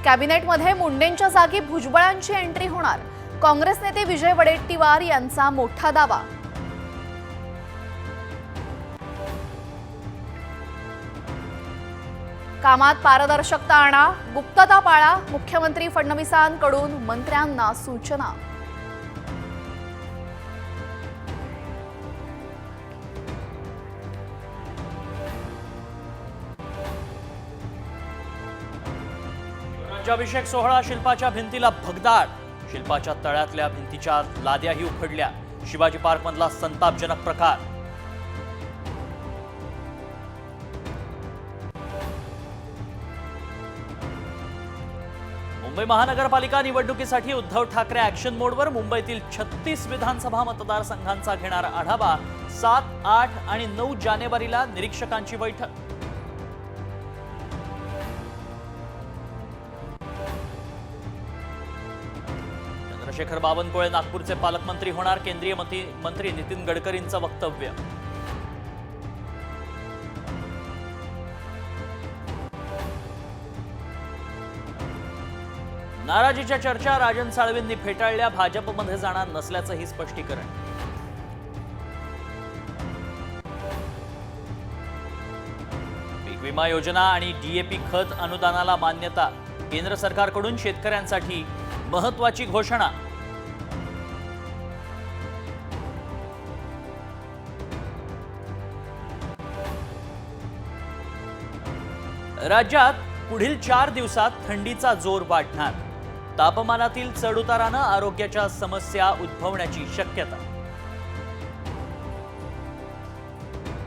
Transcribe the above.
कॅबिनेटमध्ये मुंडेंच्या जागी भुजबळांची एंट्री होणार। काँग्रेस नेते विजय वडेट्टीवार यांचा मोठा दावा। कामात पारदर्शकता आणा, गुप्तता पाळा, मुख्यमंत्री फडणवीसांकडून मंत्र्यांना सूचना। राज्याभिषेक सोहळा शिल्पाच्या भिंतीला भगदाड। शिल्पाच्या तळ्यातल्या भिंतीच्या लाद्याही उखडल्या। शिवाजी पार्क मधला संतापजनक प्रकार। मुंबई महानगरपालिका निवडणुकीसाठी उद्धव ठाकरे ॲक्शन मोडवर। मुंबईतील 36 विधानसभा मतदारसंघांचा घेणार आढावा। 7, 8 आणि 9 जानेवारीला निरीक्षकांची बैठक। चंद्रशेखर बावनकुळे नागपूरचे पालकमंत्री होणार। केंद्रीय मंत्री नितीन गडकरींचं वक्तव्य। नाराजीच्या चर्चा राजन साळवींनी फेटाळल्या। भाजपमध्ये जाणार नसल्याचंही स्पष्टीकरण। पीक विमा योजना आणि डीएपी खत अनुदानाला मान्यता। केंद्र सरकारकडून शेतकऱ्यांसाठी महत्त्वाची घोषणा। राज्यात पुढील 4 दिवसात थंडीचा जोर वाढणार। तापमानातील चढउतारानं आरोग्याच्या समस्या उद्भवण्याची शक्यता।